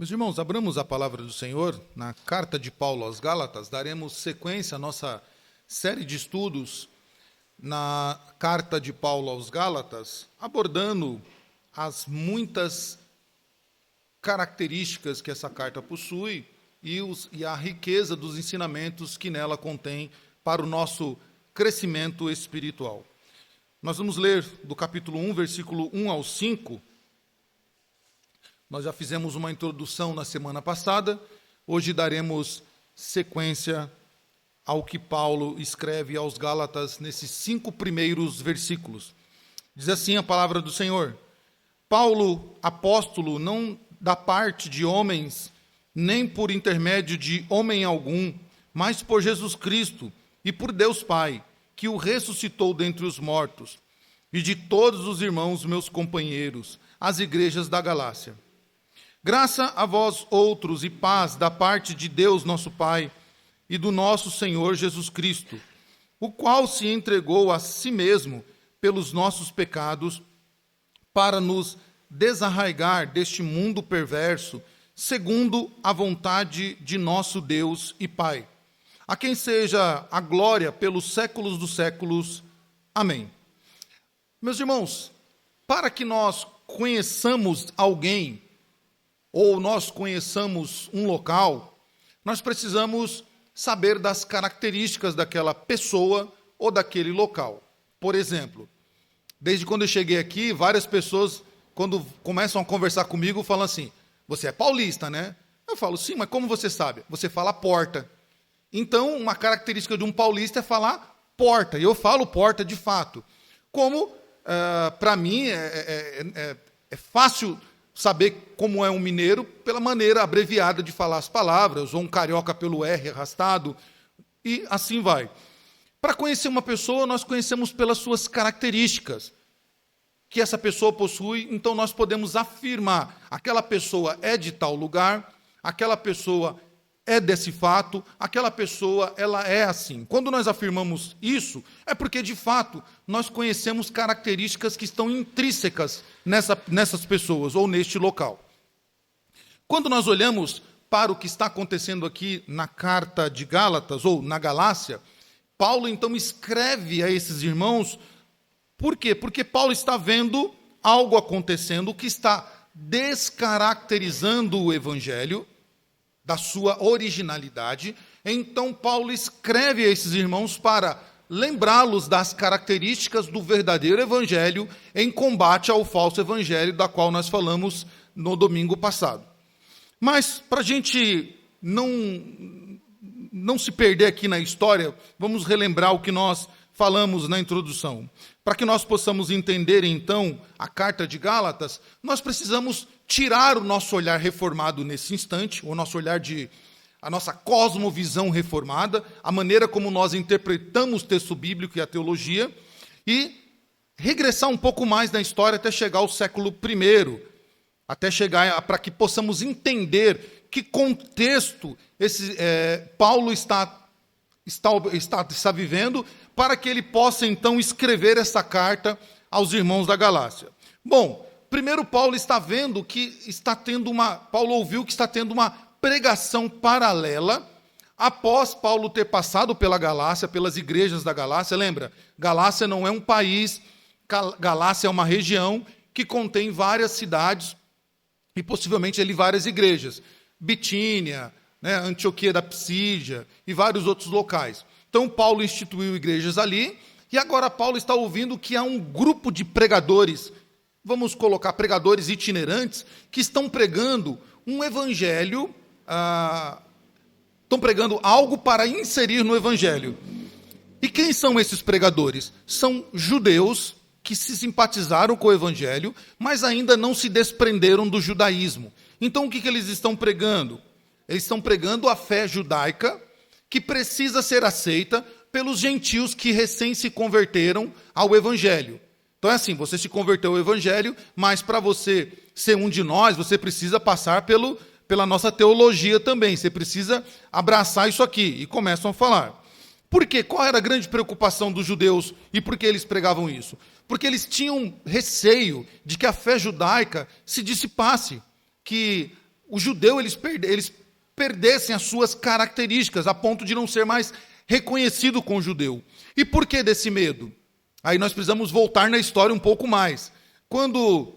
Meus irmãos, abramos a palavra do Senhor na carta de Paulo aos Gálatas. Daremos sequência à nossa série de estudos na carta de Paulo aos Gálatas, abordando as muitas características que essa carta possui e a riqueza dos ensinamentos que nela contém para o nosso crescimento espiritual. Nós vamos ler do capítulo 1, versículo 1 ao 5. Nós já fizemos uma introdução na semana passada, hoje daremos sequência ao que Paulo escreve aos Gálatas nesses 5 primeiros versículos. Diz assim a palavra do Senhor: Paulo, apóstolo, não da parte de homens, nem por intermédio de homem algum, mas por Jesus Cristo e por Deus Pai, que o ressuscitou dentre os mortos, e de todos os irmãos meus companheiros, as igrejas da Galácia. Graça a vós outros e paz da parte de Deus nosso Pai e do nosso Senhor Jesus Cristo, o qual se entregou a si mesmo pelos nossos pecados para nos desarraigar deste mundo perverso, segundo a vontade de nosso Deus e Pai, a quem seja a glória pelos séculos dos séculos. Amém. Meus irmãos, para que nós conheçamos alguém, ou nós conheçamos um local, nós precisamos saber das características daquela pessoa ou daquele local. Por exemplo, desde quando eu cheguei aqui, várias pessoas, quando começam a conversar comigo, falam assim: você é paulista, né? Eu falo, sim, mas como você sabe? Você fala porta. Então, uma característica de um paulista é falar porta, e eu falo porta de fato. Como, para mim, é fácil saber como é um mineiro pela maneira abreviada de falar as palavras, ou um carioca pelo R arrastado, e assim vai. Para conhecer uma pessoa, nós conhecemos pelas suas características que essa pessoa possui, então nós podemos afirmar: aquela pessoa é de tal lugar, aquela pessoa é desse fato, aquela pessoa ela é assim. Quando nós afirmamos isso, é porque, de fato, nós conhecemos características que estão intrínsecas nessas pessoas ou neste local. Quando nós olhamos para o que está acontecendo aqui na carta de Gálatas, ou na Galácia, Paulo, então, escreve a esses irmãos. Por quê? Porque Paulo está vendo algo acontecendo que está descaracterizando o Evangelho da sua originalidade. Então Paulo escreve a esses irmãos para lembrá-los das características do verdadeiro evangelho em combate ao falso evangelho, da qual nós falamos no domingo passado. Mas, para a gente não se perder aqui na história, vamos relembrar o que nós falamos na introdução. Para que nós possamos entender, então, a carta de Gálatas, nós precisamos tirar o nosso olhar reformado nesse instante, a nossa cosmovisão reformada, a maneira como nós interpretamos o texto bíblico e a teologia, e regressar um pouco mais na história até chegar ao século I, até chegar para que possamos entender que contexto Paulo está vivendo, para que ele possa, então, escrever essa carta aos irmãos da Galácia. Bom, primeiro Paulo está vendo que Paulo ouviu que está tendo uma pregação paralela, após Paulo ter passado pela Galácia, pelas igrejas da Galácia. Lembra, Galácia não é um país, Galácia é uma região que contém várias cidades, e possivelmente ali várias igrejas. Bitínia, Antioquia da Psídia e vários outros locais. Então, Paulo instituiu igrejas ali, e agora Paulo está ouvindo que há um grupo de pregadores, vamos colocar pregadores itinerantes, que estão pregando um evangelho, estão pregando algo para inserir no evangelho. E quem são esses pregadores? São judeus que se simpatizaram com o evangelho, mas ainda não se desprenderam do judaísmo. Então, o que eles estão pregando? Eles estão pregando a fé judaica, que precisa ser aceita pelos gentios que recém se converteram ao evangelho. Então é assim, você se converteu ao evangelho, mas para você ser um de nós, você precisa passar pela nossa teologia também, você precisa abraçar isso aqui. E começam a falar. Por quê? Qual era a grande preocupação dos judeus e por que eles pregavam isso? Porque eles tinham receio de que a fé judaica se dissipasse, que os judeus eles perdessem as suas características, a ponto de não ser mais reconhecido como judeu. E por que desse medo? Aí nós precisamos voltar na história um pouco mais. Quando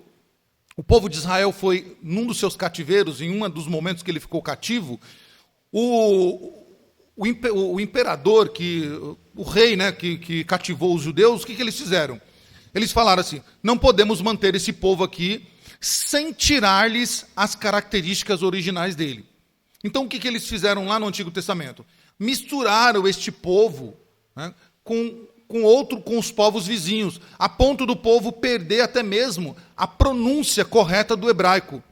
o povo de Israel foi num dos seus cativeiros, em um dos momentos que ele ficou cativo, o imperador, o rei, né, que cativou os judeus, o que eles fizeram? Eles falaram assim: não podemos manter esse povo aqui sem tirar-lhes as características originais dele. Então o que eles fizeram lá no Antigo Testamento? Misturaram este povo, né, com os povos vizinhos, a ponto do povo perder até mesmo a pronúncia correta do hebraico.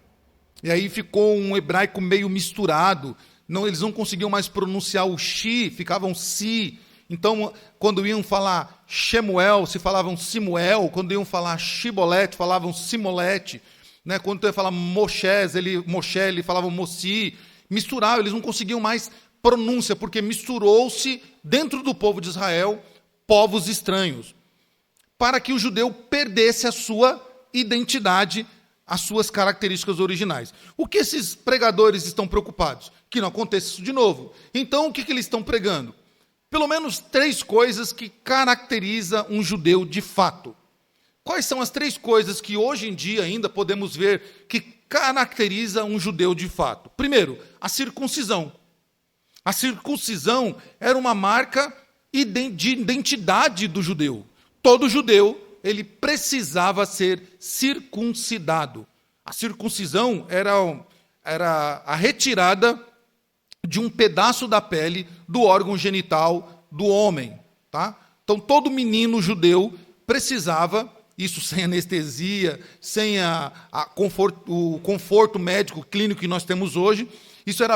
E aí ficou um hebraico meio misturado. Eles não conseguiam mais pronunciar o shi, ficavam si. Então, quando iam falar Shemuel, se falavam Simuel. Quando iam falar Shibolete, falavam Simolete. Né? Quando ia falar Moshe, ele falavam Mossi. Misturavam, eles não conseguiam mais pronúncia, porque misturou-se dentro do povo de Israel povos estranhos, para que o judeu perdesse a sua identidade, as suas características originais. O que esses pregadores estão preocupados? Que não aconteça isso de novo. Então, o que eles estão pregando? Pelo menos 3 coisas que caracterizam um judeu de fato. Quais são as 3 coisas que hoje em dia ainda podemos ver que caracteriza um judeu de fato? Primeiro, a circuncisão. A circuncisão era uma marca de identidade do judeu. Todo judeu, ele precisava ser circuncidado. A circuncisão era a retirada de um pedaço da pele do órgão genital do homem. Tá? Então, todo menino judeu precisava, isso sem anestesia, sem o conforto médico clínico que nós temos hoje, isso era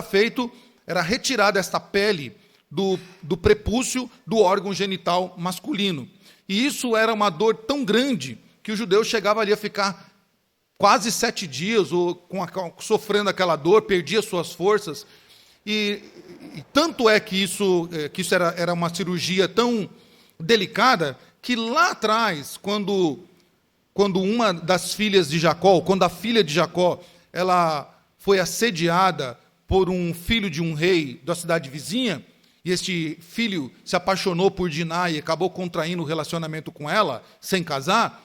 retirada esta pele do prepúcio do órgão genital masculino. E isso era uma dor tão grande que o judeu chegava ali a ficar quase 7 dias sofrendo aquela dor, perdia suas forças. E tanto é que isso era uma cirurgia tão delicada que lá atrás, quando uma das filhas de Jacó, quando a filha de Jacó, ela foi assediada por um filho de um rei da cidade vizinha, e este filho se apaixonou por Diná e acabou contraindo um relacionamento com ela, sem casar,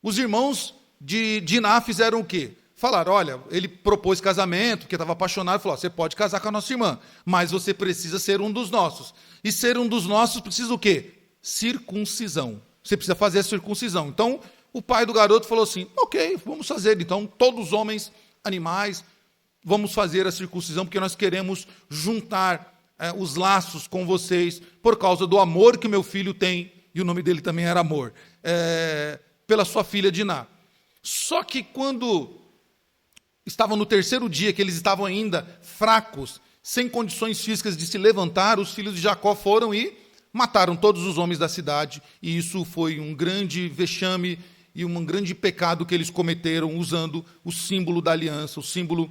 os irmãos de Diná fizeram o quê? Falaram: olha, ele propôs casamento, porque estava apaixonado, falou: você pode casar com a nossa irmã, mas você precisa ser um dos nossos. E ser um dos nossos precisa o quê? Circuncisão. Você precisa fazer a circuncisão. Então, o pai do garoto falou assim: ok, vamos fazer. Então, todos os homens, animais, vamos fazer a circuncisão, porque nós queremos juntar os laços com vocês, por causa do amor que meu filho tem, e o nome dele também era Amor, pela sua filha Diná. Só que quando estavam no 3º dia, que eles estavam ainda fracos, sem condições físicas de se levantar, os filhos de Jacó foram e mataram todos os homens da cidade, e isso foi um grande vexame e um grande pecado que eles cometeram, usando o símbolo da aliança, o símbolo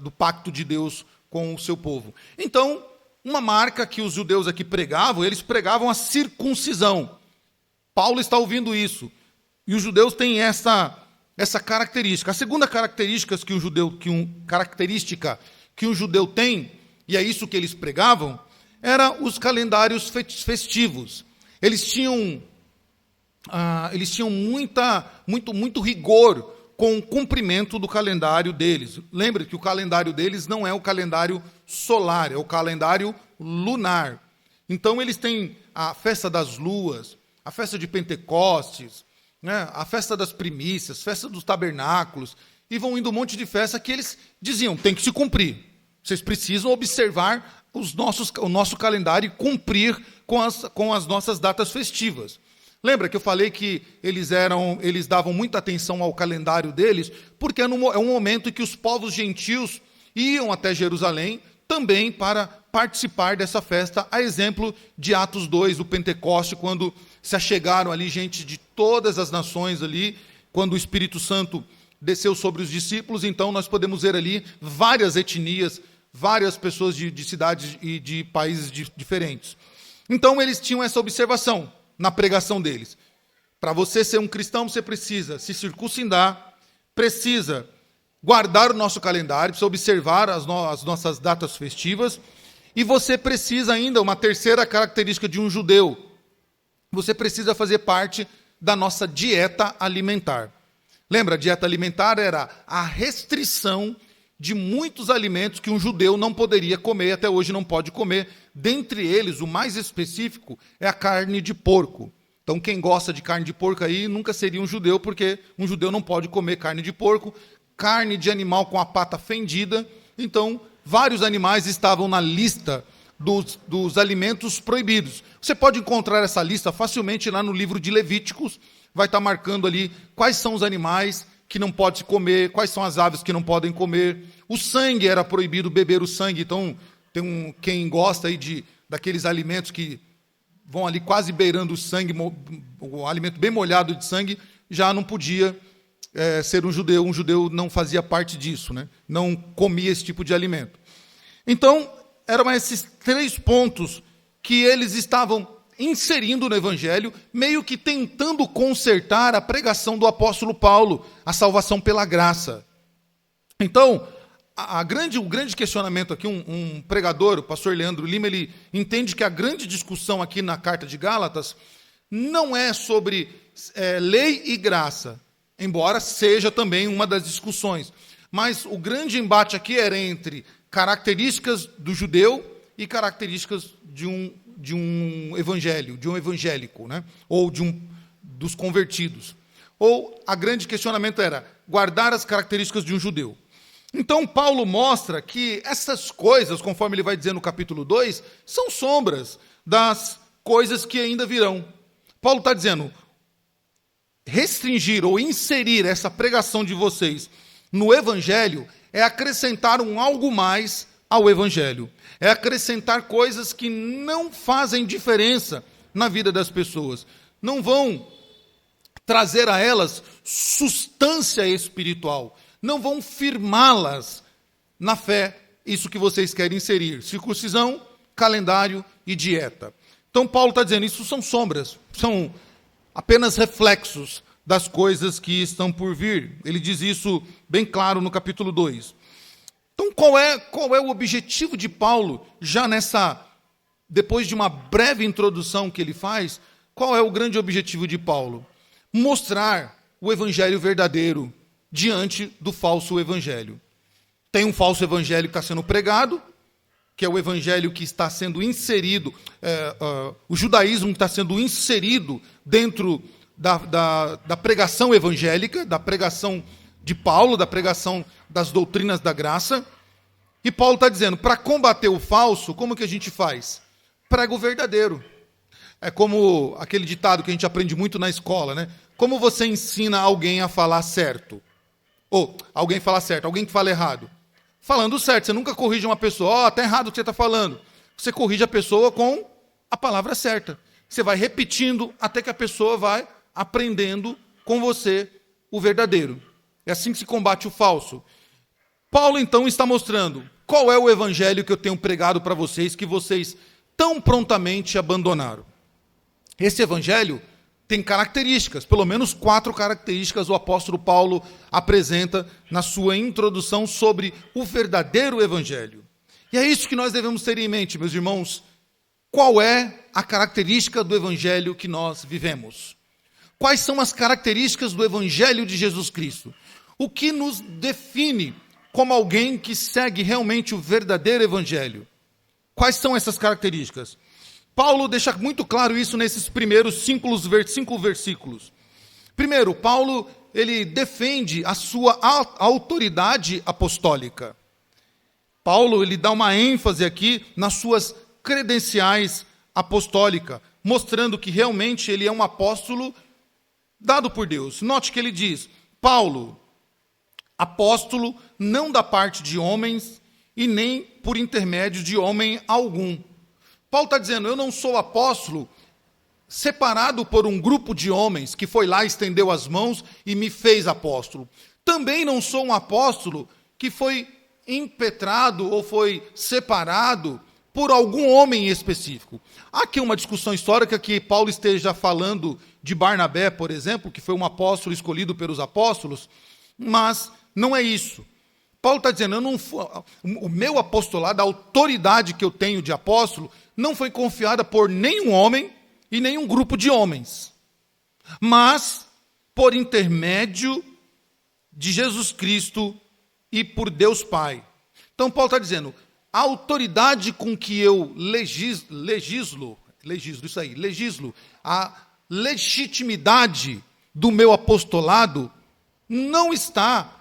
do pacto de Deus com o seu povo. Então, uma marca que os judeus aqui pregavam, eles pregavam a circuncisão. Paulo está ouvindo isso. E os judeus têm essa característica. A segunda característica que um judeu tem, e é isso que eles pregavam, era os calendários festivos. Eles tinham muito rigor com o cumprimento do calendário deles. Lembre que o calendário deles não é o calendário solar, é o calendário lunar. Então, eles têm a festa das luas, a festa de Pentecostes, né, a festa das primícias, festa dos tabernáculos, e vão indo um monte de festa que eles diziam: tem que se cumprir. Vocês precisam observar o nosso calendário e cumprir com as nossas datas festivas. Lembra que eu falei que eles davam muita atenção ao calendário deles, porque é um momento em que os povos gentios iam até Jerusalém também para participar dessa festa, a exemplo de Atos 2, do Pentecoste, quando se achegaram ali gente de todas as nações ali, quando o Espírito Santo desceu sobre os discípulos. Então nós podemos ver ali várias etnias, várias pessoas de cidades e de países diferentes. Então eles tinham essa observação na pregação deles. Para você ser um cristão, você precisa se circuncidar, precisa guardar o nosso calendário, precisa observar as nossas datas festivas, e você precisa ainda, uma terceira característica de um judeu, você precisa fazer parte da nossa dieta alimentar. Lembra, a dieta alimentar era a restrição de muitos alimentos que um judeu não poderia comer, até hoje não pode comer. Dentre eles, o mais específico é a carne de porco. Então, quem gosta de carne de porco aí nunca seria um judeu, porque um judeu não pode comer carne de porco, carne de animal com a pata fendida. Então, vários animais estavam na lista dos alimentos proibidos. Você pode encontrar essa lista facilmente lá no livro de Levíticos, vai estar marcando ali quais são os animais que não pode comer, quais são as aves que não podem comer. O sangue era proibido, beber o sangue. Então, quem gosta aí daqueles alimentos que vão ali quase beirando o sangue, o alimento bem molhado de sangue, já não podia ser um judeu. Um judeu não fazia parte disso, né? Não comia esse tipo de alimento. Então, eram esses 3 pontos que eles estavam inserindo no Evangelho, meio que tentando consertar a pregação do apóstolo Paulo, a salvação pela graça. Então, o grande questionamento aqui, um pregador, o pastor Leandro Lima, ele entende que a grande discussão aqui na carta de Gálatas não é sobre lei e graça, embora seja também uma das discussões. Mas o grande embate aqui era entre características do judeu e características de um evangelho, de um evangélico, né? Ou dos convertidos. Ou a grande questionamento era guardar as características de um judeu. Então, Paulo mostra que essas coisas, conforme ele vai dizer no capítulo 2, são sombras das coisas que ainda virão. Paulo está dizendo, restringir ou inserir essa pregação de vocês no Evangelho é acrescentar um algo mais ao Evangelho. É acrescentar coisas que não fazem diferença na vida das pessoas. Não vão trazer a elas substância espiritual. Não vão firmá-las na fé, isso que vocês querem inserir. Circuncisão, calendário e dieta. Então, Paulo está dizendo, isso são sombras, são apenas reflexos das coisas que estão por vir. Ele diz isso bem claro no capítulo 2. Então, qual é o objetivo de Paulo, já depois de uma breve introdução que ele faz, qual é o grande objetivo de Paulo? Mostrar o evangelho verdadeiro diante do falso evangelho. Tem um falso evangelho que está sendo pregado, que é o evangelho que está sendo inserido, o judaísmo que está sendo inserido dentro da pregação evangélica, da pregação de Paulo, da pregação das doutrinas da graça. E Paulo está dizendo, para combater o falso, como que a gente faz? Prega o verdadeiro. É como aquele ditado que a gente aprende muito na escola, né? Como você ensina alguém a falar certo? Ou alguém fala certo, alguém que fala errado? Falando certo, você nunca corrige uma pessoa, está errado o que você está falando. Você corrige a pessoa com a palavra certa. Você vai repetindo até que a pessoa vai aprendendo com você o verdadeiro. É assim que se combate o falso. Paulo, então, está mostrando qual é o evangelho que eu tenho pregado para vocês, que vocês tão prontamente abandonaram. Esse evangelho tem características, pelo menos 4 características o apóstolo Paulo apresenta na sua introdução sobre o verdadeiro evangelho. E é isso que nós devemos ter em mente, meus irmãos. Qual é a característica do evangelho que nós vivemos? Quais são as características do evangelho de Jesus Cristo? O que nos define como alguém que segue realmente o verdadeiro evangelho? Quais são essas características? Paulo deixa muito claro isso nesses primeiros 5 versículos. Primeiro, Paulo ele defende a sua autoridade apostólica. Paulo ele dá uma ênfase aqui nas suas credenciais apostólicas, mostrando que realmente ele é um apóstolo dado por Deus. Note que ele diz, Paulo, apóstolo não da parte de homens e nem por intermédio de homem algum. Paulo está dizendo, eu não sou apóstolo separado por um grupo de homens que foi lá, estendeu as mãos e me fez apóstolo. Também não sou um apóstolo que foi impetrado ou foi separado por algum homem específico. Há aqui uma discussão histórica que Paulo esteja falando de Barnabé, por exemplo, que foi um apóstolo escolhido pelos apóstolos, mas Não é isso. Paulo está dizendo, o meu apostolado, a autoridade que eu tenho de apóstolo, não foi confiada por nenhum homem e nenhum grupo de homens, mas por intermédio de Jesus Cristo e por Deus Pai. Então Paulo está dizendo, a autoridade com que eu legislo, a legitimidade do meu apostolado não está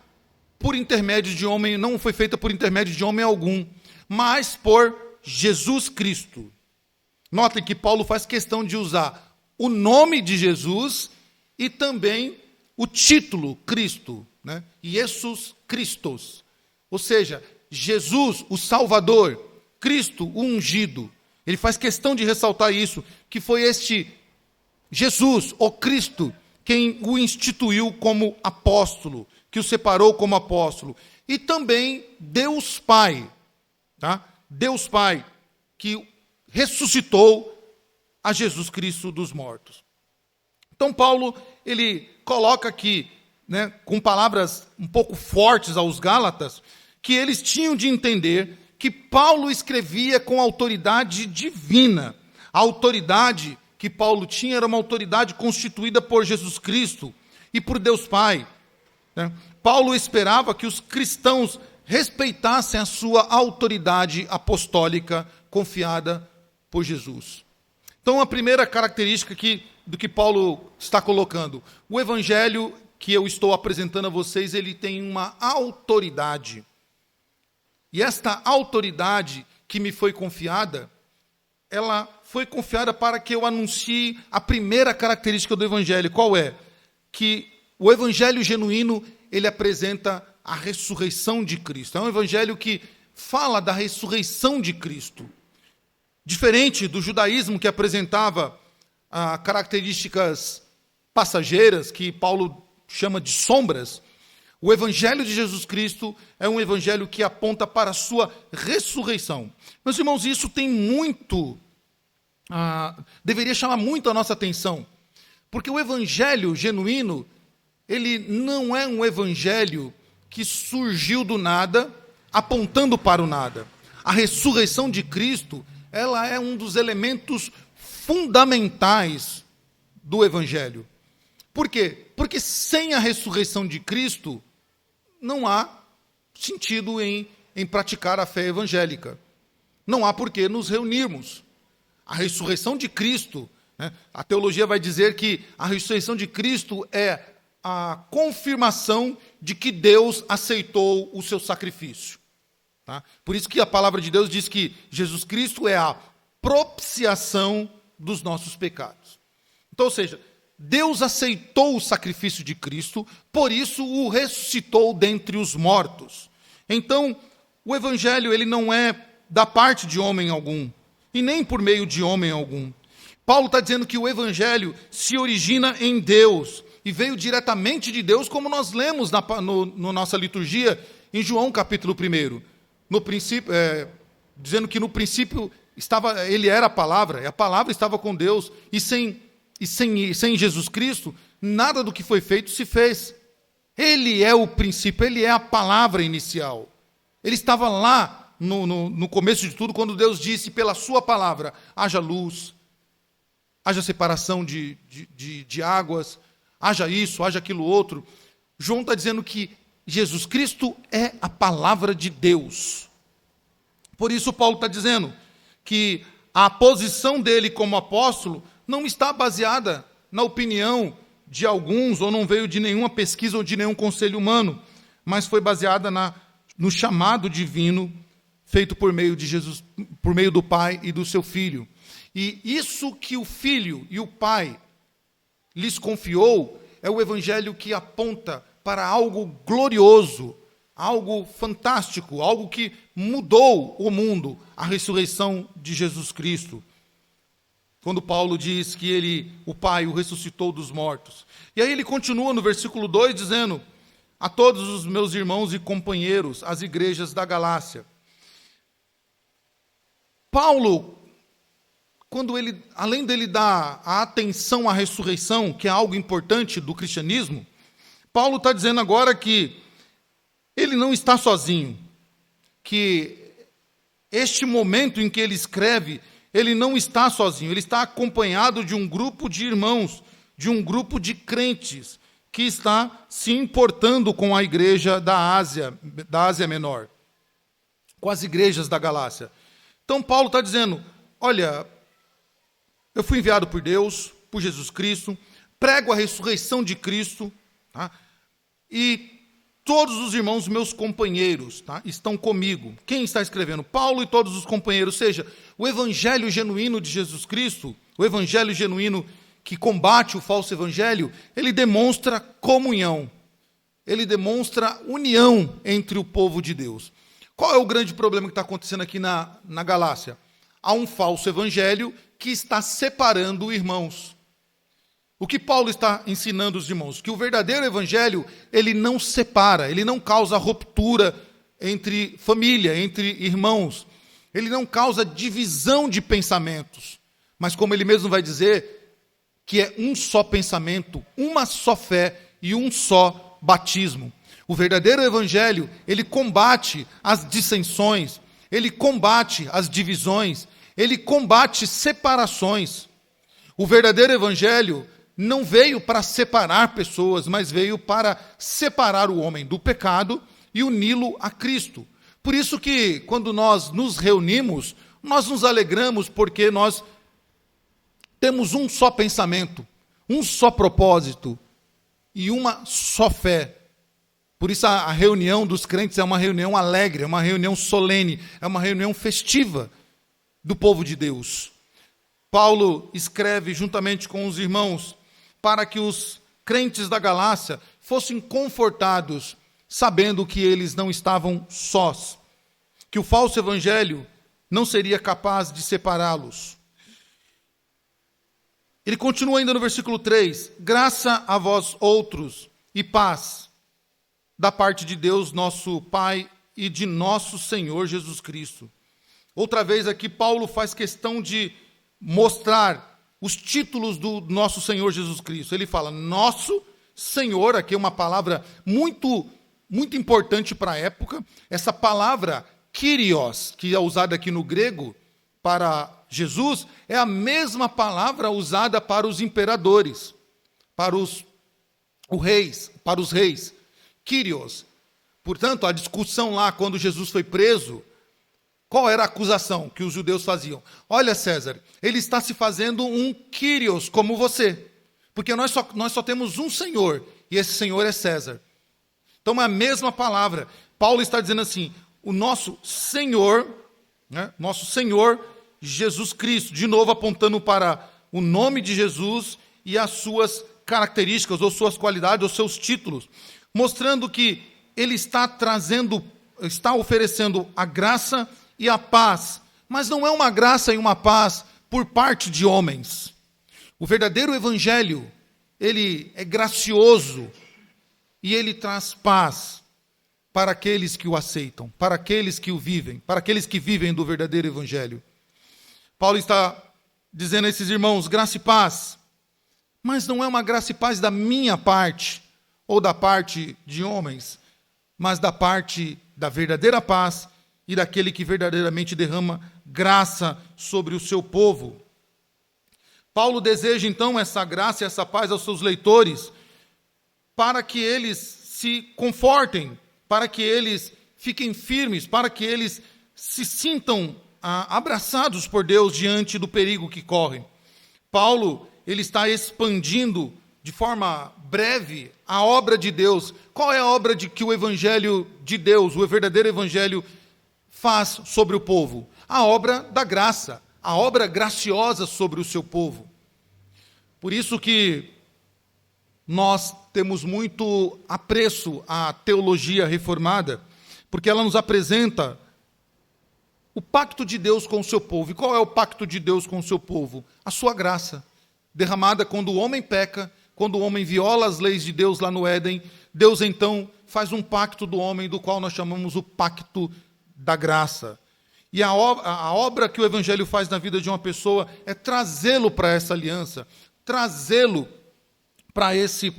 por intermédio de homem, não foi feita por intermédio de homem algum, mas por Jesus Cristo. Notem que Paulo faz questão de usar o nome de Jesus e também o título Cristo, né? Jesus Christos. Ou seja, Jesus, o Salvador, Cristo, o ungido. Ele faz questão de ressaltar isso, que foi este Jesus, o Cristo, quem o instituiu como apóstolo, que o separou como apóstolo. E também Deus Pai, tá? Deus Pai, que ressuscitou a Jesus Cristo dos mortos. Então Paulo, ele coloca aqui, né, com palavras um pouco fortes aos Gálatas, que eles tinham de entender que Paulo escrevia com autoridade divina. A autoridade que Paulo tinha era uma autoridade constituída por Jesus Cristo e por Deus Pai. Né? Paulo esperava que os cristãos respeitassem a sua autoridade apostólica confiada por Jesus. Então, a primeira característica do que Paulo está colocando, o evangelho que eu estou apresentando a vocês, ele tem uma autoridade. E esta autoridade que me foi confiada, ela foi confiada para que eu anuncie a primeira característica do evangelho. Qual é? Que o evangelho genuíno, ele apresenta a ressurreição de Cristo. É um evangelho que fala da ressurreição de Cristo. Diferente do judaísmo, que apresentava características passageiras, que Paulo chama de sombras, o evangelho de Jesus Cristo é um evangelho que aponta para a sua ressurreição. Meus irmãos, isso tem deveria chamar muito a nossa atenção, porque o evangelho genuíno, ele não é um evangelho que surgiu do nada, apontando para o nada. A ressurreição de Cristo, ela é um dos elementos fundamentais do evangelho. Por quê? Porque sem a ressurreição de Cristo, não há sentido em praticar a fé evangélica. Não há por que nos reunirmos. A ressurreição de Cristo, né, a teologia vai dizer que a ressurreição de Cristo é a confirmação de que Deus aceitou o seu sacrifício. Tá? Por isso que a palavra de Deus diz que Jesus Cristo é a propiciação dos nossos pecados. Então, ou seja, Deus aceitou o sacrifício de Cristo, por isso o ressuscitou dentre os mortos. Então, o evangelho, ele não é da parte de homem algum, e nem por meio de homem algum. Paulo está dizendo que o evangelho se origina em Deus, e veio diretamente de Deus, como nós lemos na nossa liturgia, em João capítulo 1. No princípio, dizendo que no princípio ele era a palavra, e a palavra estava com Deus, e sem Jesus Cristo, nada do que foi feito se fez. Ele é o princípio, ele é a palavra inicial. Ele estava lá no começo de tudo, quando Deus disse pela sua palavra, haja luz, haja separação de águas, haja isso, haja aquilo outro. João está dizendo que Jesus Cristo é a palavra de Deus. Por isso Paulo está dizendo que a posição dele como apóstolo não está baseada na opinião de alguns, ou não veio de nenhuma pesquisa ou de nenhum conselho humano, mas foi baseada no chamado divino feito por meio de Jesus, por meio do Pai e do seu Filho. E isso que o Filho e o Pai lhes confiou é o evangelho que aponta para algo glorioso, algo fantástico, algo que mudou o mundo, a ressurreição de Jesus Cristo. Quando Paulo diz que o Pai o ressuscitou dos mortos. E aí ele continua no versículo 2 dizendo, a todos os meus irmãos e companheiros, as igrejas da Galácia. Paulo, além dele dar a atenção à ressurreição, que é algo importante do cristianismo, Paulo está dizendo agora que ele não está sozinho, que este momento em que ele escreve, ele não está sozinho, ele está acompanhado de um grupo de irmãos, de um grupo de crentes, que está se importando com a igreja da Ásia Menor, com as igrejas da Galácia. Então Paulo está dizendo, olha, eu fui enviado por Deus, por Jesus Cristo, prego a ressurreição de Cristo, tá? E todos os irmãos, meus companheiros, tá, estão comigo. Quem está escrevendo? Paulo e todos os companheiros. Ou seja, o evangelho genuíno de Jesus Cristo, o evangelho genuíno que combate o falso evangelho, ele demonstra comunhão. Ele demonstra união entre o povo de Deus. Qual é o grande problema que está acontecendo aqui na Galácia? Há um falso evangelho que está separando irmãos. O que Paulo está ensinando os irmãos? Que o verdadeiro evangelho, ele não separa, ele não causa ruptura entre família, entre irmãos. Ele não causa divisão de pensamentos. Mas como ele mesmo vai dizer, que é um só pensamento, uma só fé e um só batismo. O verdadeiro evangelho, ele combate as dissensões, ele combate as divisões, ele combate separações. O verdadeiro evangelho não veio para separar pessoas, mas veio para separar o homem do pecado e uni-lo a Cristo. Por isso que, quando nós nos reunimos, nós nos alegramos porque nós temos um só pensamento, um só propósito e uma só fé. Por isso a reunião dos crentes é uma reunião alegre, é uma reunião solene, é uma reunião festiva do povo de Deus. Paulo escreve juntamente com os irmãos para que os crentes da Galácia fossem confortados, sabendo que eles não estavam sós, que o falso evangelho não seria capaz de separá-los. Ele continua ainda no versículo 3, graça a vós outros e paz, da parte de Deus nosso Pai e de nosso Senhor Jesus Cristo. Outra vez aqui Paulo faz questão de mostrar os títulos do nosso Senhor Jesus Cristo. Ele fala, nosso Senhor, aqui é uma palavra muito importante para a época. Essa palavra, Kyrios, que é usada aqui no grego para Jesus, é a mesma palavra usada para os imperadores, para os reis. Kyrios. Portanto, a discussão lá, quando Jesus foi preso, qual era a acusação que os judeus faziam? Olha, César, ele está se fazendo um Kyrios como você, porque nós só temos um Senhor, e esse Senhor é César. Então é a mesma palavra. Paulo está dizendo assim, o nosso Senhor, né, nosso Senhor Jesus Cristo, de novo apontando para o nome de Jesus e as suas características, ou suas qualidades, ou seus títulos, mostrando que ele está oferecendo a graça e a paz, mas não é uma graça e uma paz por parte de homens. O verdadeiro evangelho, ele é gracioso e ele traz paz para aqueles que o aceitam, para aqueles que o vivem, para aqueles que vivem do verdadeiro evangelho. Paulo está dizendo a esses irmãos, graça e paz, mas não é uma graça e paz da minha parte, ou da parte de homens, mas da parte da verdadeira paz e daquele que verdadeiramente derrama graça sobre o seu povo. Paulo deseja então essa graça e essa paz aos seus leitores, para que eles se confortem, para que eles fiquem firmes, para que eles se sintam abraçados por Deus diante do perigo que correm. Paulo, ele está expandindo de forma breve a obra de Deus. Qual é a obra que o evangelho de Deus, o verdadeiro evangelho, faz sobre o povo? A obra da graça, a obra graciosa sobre o seu povo. Por isso que nós temos muito apreço à teologia reformada, porque ela nos apresenta o pacto de Deus com o seu povo. E qual é o pacto de Deus com o seu povo? A sua graça, derramada quando o homem peca, quando o homem viola as leis de Deus lá no Éden. Deus então faz um pacto do homem, do qual nós chamamos o pacto da graça. E a obra que o evangelho faz na vida de uma pessoa é trazê-lo para essa aliança, trazê-lo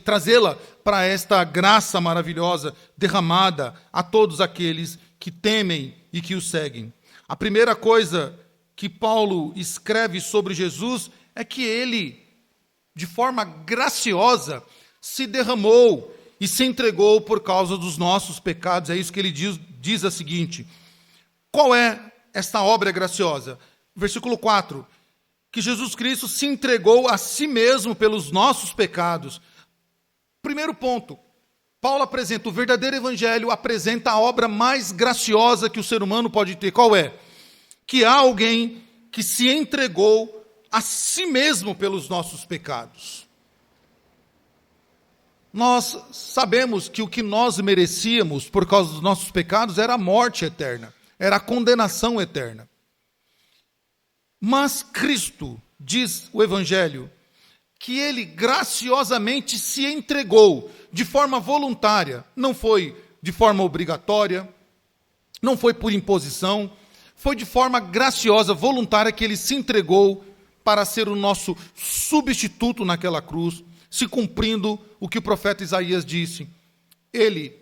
trazê-la para esta graça maravilhosa derramada a todos aqueles que temem e que o seguem. A primeira coisa que Paulo escreve sobre Jesus é que ele, de forma graciosa, se derramou e se entregou por causa dos nossos pecados. É isso que ele diz a seguinte: qual é esta obra graciosa? Versículo 4, que Jesus Cristo se entregou a si mesmo pelos nossos pecados. Primeiro ponto, Paulo apresenta, o verdadeiro evangelho apresenta a obra mais graciosa que o ser humano pode ter. Qual é? Que há alguém que se entregou a si mesmo pelos nossos pecados. Nós sabemos que o que nós merecíamos por causa dos nossos pecados era a morte eterna, era a condenação eterna. Mas Cristo, diz o Evangelho, que ele graciosamente se entregou de forma voluntária, não foi de forma obrigatória, não foi por imposição, foi de forma graciosa, voluntária, que ele se entregou para ser o nosso substituto naquela cruz, se cumprindo o que o profeta Isaías disse. Ele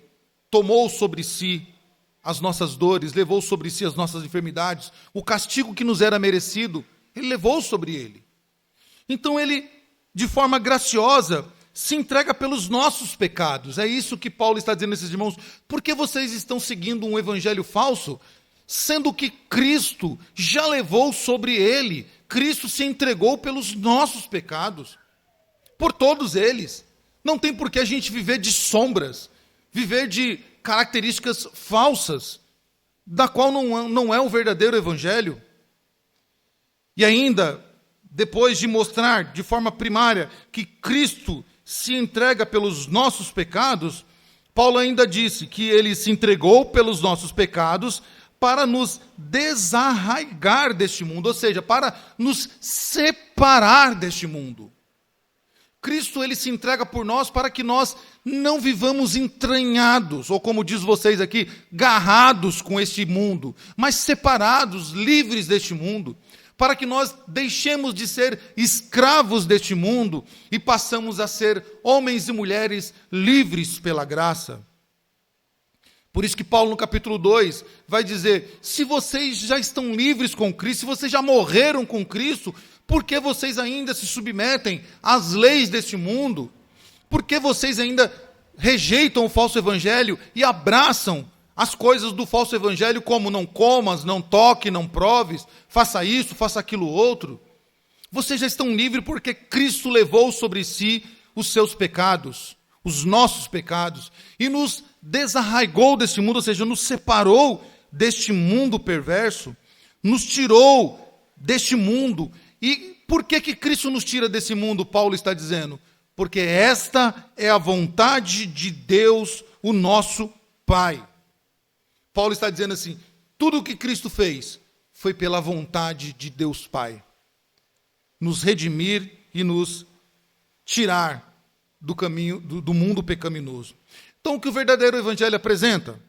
tomou sobre si as nossas dores, levou sobre si as nossas enfermidades, o castigo que nos era merecido, ele levou sobre ele. Então ele, de forma graciosa, se entrega pelos nossos pecados. É isso que Paulo está dizendo a esses irmãos. Por que vocês estão seguindo um evangelho falso, sendo que Cristo já levou sobre ele? Cristo se entregou pelos nossos pecados, por todos eles. Não tem por que a gente viver de sombras, viver de características falsas, da qual não é o verdadeiro evangelho. E ainda, depois de mostrar de forma primária que Cristo se entrega pelos nossos pecados, Paulo ainda disse que ele se entregou pelos nossos pecados para nos desarraigar deste mundo, ou seja, para nos separar deste mundo. Cristo, ele se entrega por nós para que nós não vivamos entranhados, ou como diz vocês aqui, garrados com este mundo, mas separados, livres deste mundo, para que nós deixemos de ser escravos deste mundo e passamos a ser homens e mulheres livres pela graça. Por isso que Paulo, no capítulo 2, vai dizer: se vocês já estão livres com Cristo, se vocês já morreram com Cristo, por que vocês ainda se submetem às leis deste mundo? Por que vocês ainda rejeitam o falso evangelho e abraçam as coisas do falso evangelho, como não comas, não toque, não proves, faça isso, faça aquilo outro? Vocês já estão livres porque Cristo levou sobre si os seus pecados, os nossos pecados, e nos desarraigou deste mundo, ou seja, nos separou deste mundo perverso, nos tirou deste mundo. E por que Cristo nos tira desse mundo? Paulo está dizendo: porque esta é a vontade de Deus, o nosso Pai. Paulo está dizendo assim: tudo o que Cristo fez foi pela vontade de Deus Pai, nos redimir e nos tirar do caminho do mundo pecaminoso. Então, o que o verdadeiro evangelho apresenta?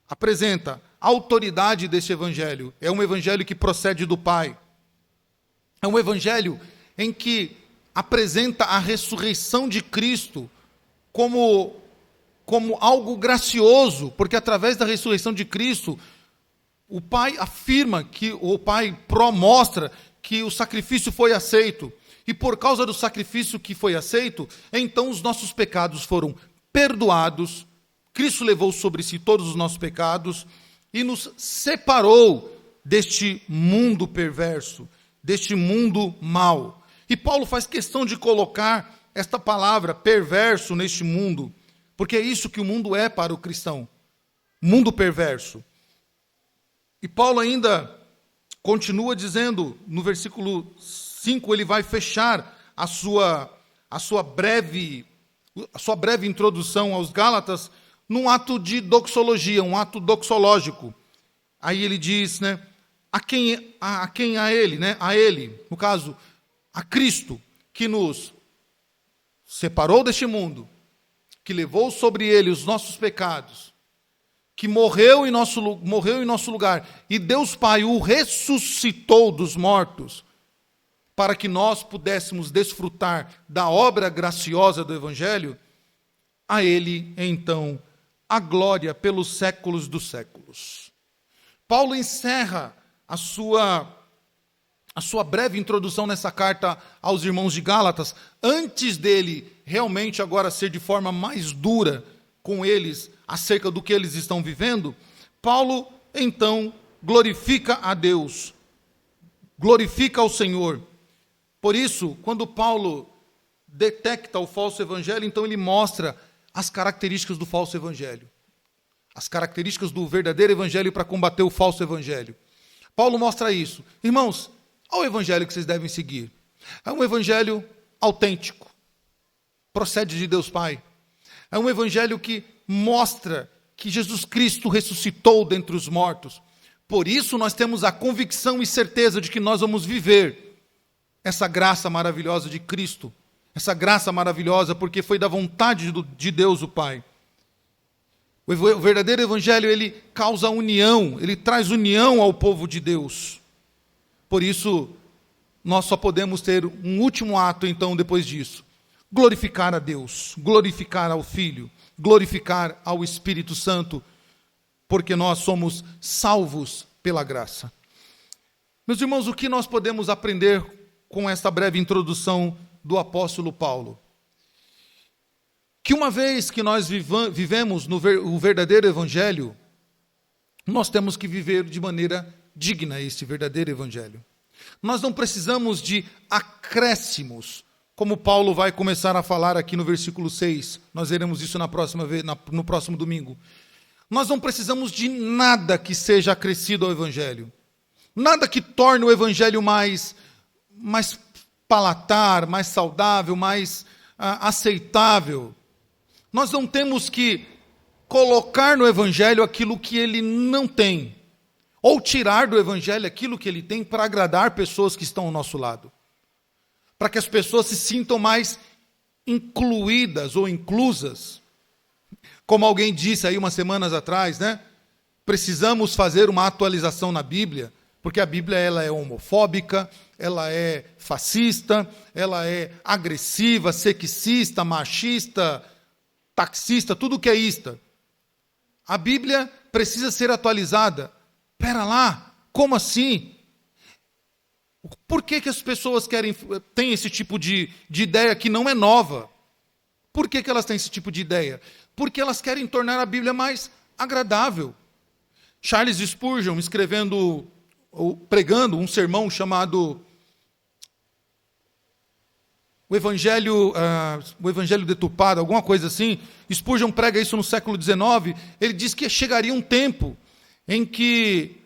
Apresenta a autoridade deste evangelho. É um evangelho que procede do Pai. É um evangelho em que apresenta a ressurreição de Cristo como algo gracioso, porque através da ressurreição de Cristo, o Pai afirma, o Pai mostra que o sacrifício foi aceito. E por causa do sacrifício que foi aceito, então os nossos pecados foram perdoados. Cristo levou sobre si todos os nossos pecados e nos separou deste mundo perverso, deste mundo mau. E Paulo faz questão de colocar esta palavra perverso neste mundo, porque é isso que o mundo é para o cristão, mundo perverso. E Paulo ainda continua dizendo, no versículo 5, ele vai fechar a sua breve introdução aos Gálatas num ato de doxologia, um ato doxológico. Aí ele diz, né, a ele, no caso, a Cristo, que nos separou deste mundo, que levou sobre ele os nossos pecados, que morreu em nosso lugar, e Deus Pai o ressuscitou dos mortos. para que nós pudéssemos desfrutar da obra graciosa do Evangelho, a Ele, então, a glória pelos séculos dos séculos. Paulo encerra a sua breve introdução nessa carta aos irmãos de Gálatas, antes dele realmente agora ser de forma mais dura com eles, acerca do que eles estão vivendo. Paulo, então, glorifica a Deus, glorifica ao Senhor. Por isso, quando Paulo detecta o falso evangelho, então ele mostra as características do falso evangelho, as características do verdadeiro evangelho para combater o falso evangelho. Paulo mostra isso. Irmãos, olha o evangelho que vocês devem seguir. É um evangelho autêntico, procede de Deus Pai. É um evangelho que mostra que Jesus Cristo ressuscitou dentre os mortos. Por isso nós temos a convicção e certeza de que nós vamos viver essa graça maravilhosa de Cristo, essa graça maravilhosa porque foi da vontade de Deus o Pai. O verdadeiro evangelho, ele causa união, ele traz união ao povo de Deus. Por isso, nós só podemos ter um último ato, então, depois disso. Glorificar a Deus, glorificar ao Filho, glorificar ao Espírito Santo, porque nós somos salvos pela graça. Meus irmãos, o que nós podemos aprender com esta breve introdução do apóstolo Paulo? Que uma vez que nós vivemos o verdadeiro evangelho, nós temos que viver de maneira digna este verdadeiro evangelho. Nós não precisamos de acréscimos, como Paulo vai começar a falar aqui no versículo 6. Nós veremos isso no próximo domingo. Nós não precisamos de nada que seja acrescido ao evangelho. Nada que torne o evangelho mais palatar, mais saudável, mais aceitável. Nós não temos que colocar no evangelho aquilo que ele não tem, ou tirar do evangelho aquilo que ele tem para agradar pessoas que estão ao nosso lado, para que as pessoas se sintam mais incluídas ou inclusas. Como alguém disse aí umas semanas atrás, né? Precisamos fazer uma atualização na Bíblia, porque a Bíblia ela é homofóbica, ela é fascista, ela é agressiva, sexista, machista, taxista, tudo que é isto. A Bíblia precisa ser atualizada. Pera lá, como assim? Por que as pessoas têm esse tipo de ideia que não é nova? Por que elas têm esse tipo de ideia? Porque elas querem tornar a Bíblia mais agradável. Charles Spurgeon, pregando um sermão chamado o Evangelho Deturpado, alguma coisa assim. Spurgeon prega isso no século XIX. Ele diz que chegaria um tempo em que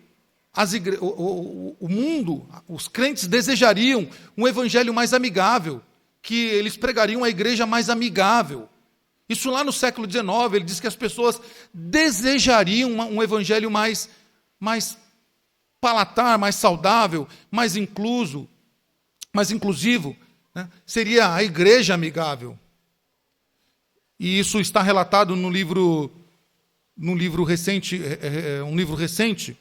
o mundo, os crentes desejariam um evangelho mais amigável, que eles pregariam a igreja mais amigável. Isso lá no século XIX, ele diz que as pessoas desejariam um evangelho mais palatar, mais saudável, mais inclusivo, né? Seria a igreja amigável. E isso está relatado no livro recente, um livro recente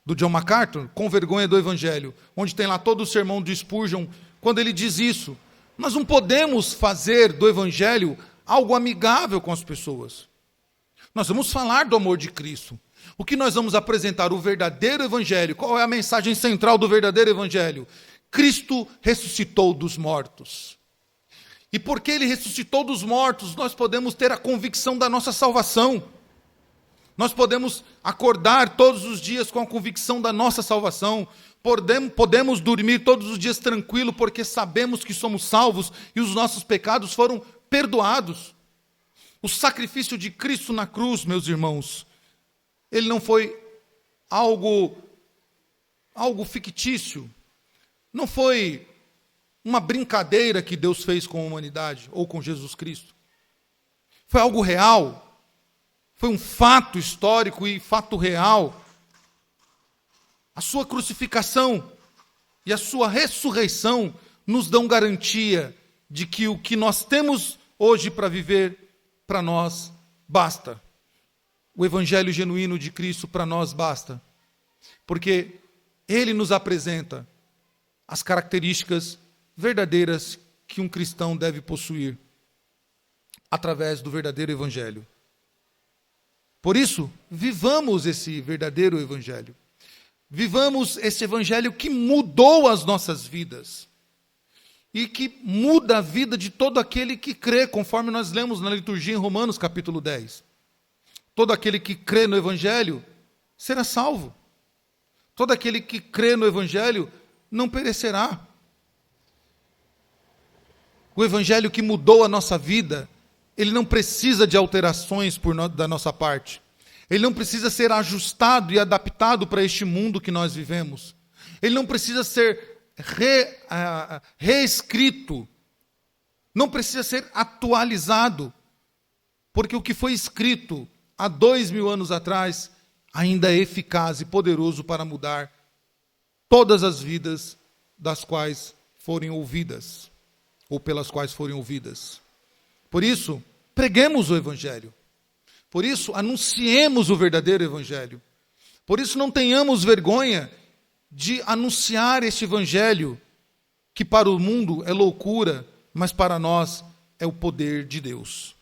do John MacArthur, Com Vergonha do Evangelho, onde tem lá todo o sermão de Spurgeon, quando ele diz isso. Nós não podemos fazer do Evangelho algo amigável com as pessoas. Nós vamos falar do amor de Cristo. O que nós vamos apresentar? O verdadeiro Evangelho. Qual é a mensagem central do verdadeiro Evangelho? Cristo ressuscitou dos mortos. E porque Ele ressuscitou dos mortos, nós podemos ter a convicção da nossa salvação. Nós podemos acordar todos os dias com a convicção da nossa salvação. Podemos dormir todos os dias tranquilo, porque sabemos que somos salvos e os nossos pecados foram perdoados. O sacrifício de Cristo na cruz, meus irmãos, ele não foi algo fictício. Não foi uma brincadeira que Deus fez com a humanidade ou com Jesus Cristo. Foi algo real. Foi um fato histórico e fato real. A sua crucificação e a sua ressurreição nos dão garantia de que o que nós temos hoje para viver, para nós, basta. O evangelho genuíno de Cristo para nós basta. Porque Ele nos apresenta as características verdadeiras que um cristão deve possuir através do verdadeiro evangelho. Por isso, vivamos esse verdadeiro evangelho. Vivamos esse evangelho que mudou as nossas vidas e que muda a vida de todo aquele que crê, conforme nós lemos na liturgia em Romanos capítulo 10. Todo aquele que crê no evangelho será salvo. Todo aquele que crê no evangelho não perecerá. O evangelho que mudou a nossa vida, ele não precisa de alterações da nossa parte. Ele não precisa ser ajustado e adaptado para este mundo que nós vivemos. Ele não precisa ser reescrito. Não precisa ser atualizado. Porque o que foi escrito há 2000 anos atrás ainda é eficaz e poderoso para mudar todas as vidas das quais forem ouvidas, ou pelas quais forem ouvidas. Por isso, preguemos o evangelho. Por isso, anunciemos o verdadeiro evangelho. Por isso, não tenhamos vergonha de anunciar este evangelho, que para o mundo é loucura, mas para nós é o poder de Deus.